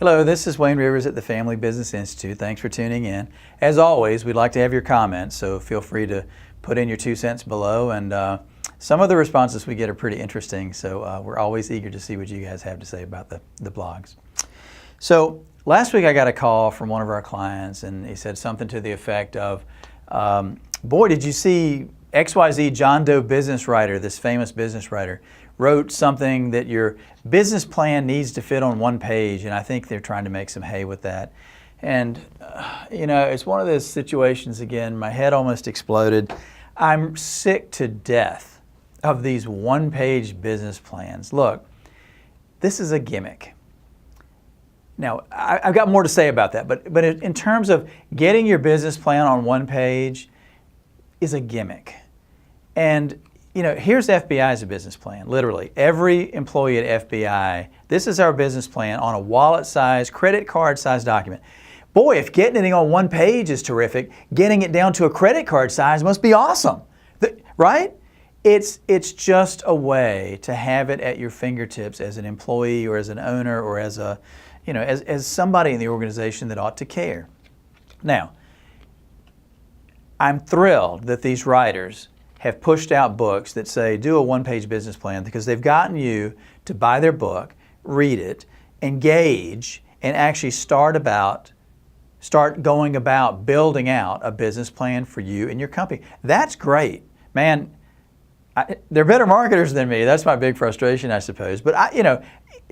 Hello, this is Wayne Rivers at the Family Business Institute. Thanks for tuning in. As always, we'd like to have your comments, so feel free to put in your 2 cents below. And some of the responses we get are pretty interesting, so we're always eager to see what you guys have to say about the blogs. So last week I got a call from one of our clients, and he said something to the effect of, boy, did you see XYZ John Doe business writer, this famous business writer, wrote something that your business plan needs to fit on one page, and I think they're trying to make some hay with that. And you know, it's one of those situations, again, my head almost exploded. I'm sick to death of these one-page business plans. Look, this is a gimmick. Now, I've got more to say about that, but in terms of getting your business plan on one page is a gimmick. And you know, here's FBI's business plan, literally. Every employee at FBI, this is our business plan on a wallet-size, credit card-size document. Boy, if getting it on one page is terrific, getting it down to a credit card size must be awesome, right? It's just a way to have it at your fingertips as an employee or as an owner or as a, you know, as somebody in the organization that ought to care. Now, I'm thrilled that these writers have pushed out books that say do a one-page business plan, because they've gotten you to buy their book, read it, engage, and actually start going about building out a business plan for you and your company. That's great. Man, they're better marketers than me. That's my big frustration, I suppose. But you know,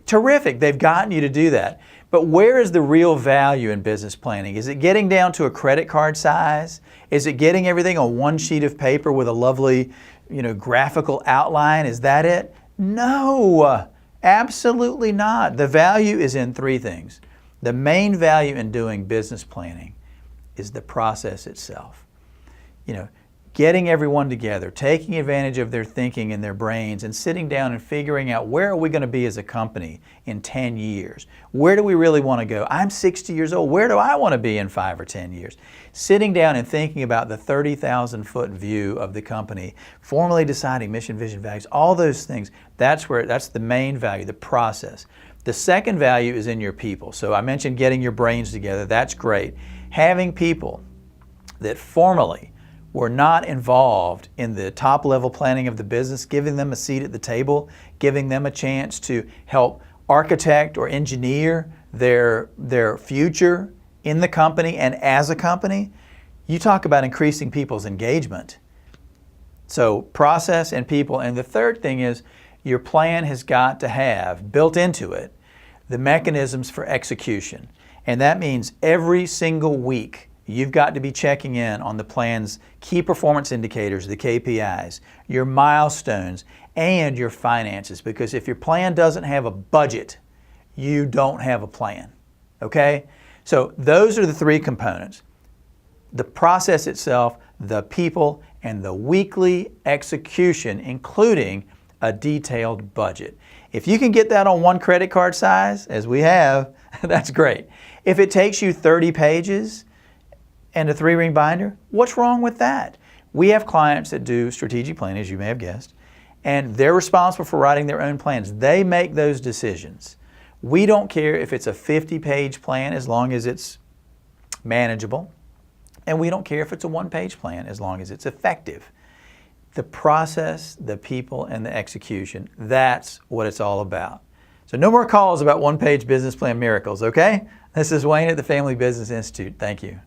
terrific. They've gotten you to do that. But where is the real value in business planning? Is it getting down to a credit card size? Is it getting everything on one sheet of paper with a lovely, you know, graphical outline? Is that it? No, absolutely not. The value is in three things. The main value in doing business planning is the process itself. You know, getting everyone together, taking advantage of their thinking and their brains, and sitting down and figuring out where are we going to be as a company in 10 years? Where do we really want to go? I'm 60 years old. Where do I want to be in 5 or 10 years? Sitting down and thinking about the 30,000-foot view of the company, formally deciding mission, vision, values, all those things, that's the main value, the process. The second value is in your people. So I mentioned getting your brains together. That's great. Having people that formally were not involved in the top level planning of the business, giving them a seat at the table, giving them a chance to help architect or engineer their future in the company and as a company. You talk about increasing people's engagement. So process and people. And the third thing is your plan has got to have built into it the mechanisms for execution. And that means every single week you've got to be checking in on the plan's key performance indicators, the KPIs, your milestones, and your finances. Because if your plan doesn't have a budget, you don't have a plan, okay? So those are the three components: the process itself, the people, and the weekly execution, including a detailed budget. If you can get that on one credit card size, as we have, that's great. If it takes you 30 pages, and a 3-ring binder, what's wrong with that? We have clients that do strategic planning, as you may have guessed, and they're responsible for writing their own plans. They make those decisions. We don't care if it's a 50-page plan as long as it's manageable, and we don't care if it's a 1-page plan as long as it's effective. The process, the people, and the execution, that's what it's all about. So no more calls about one-page business plan miracles, okay? This is Wayne at the Family Business Institute. Thank you.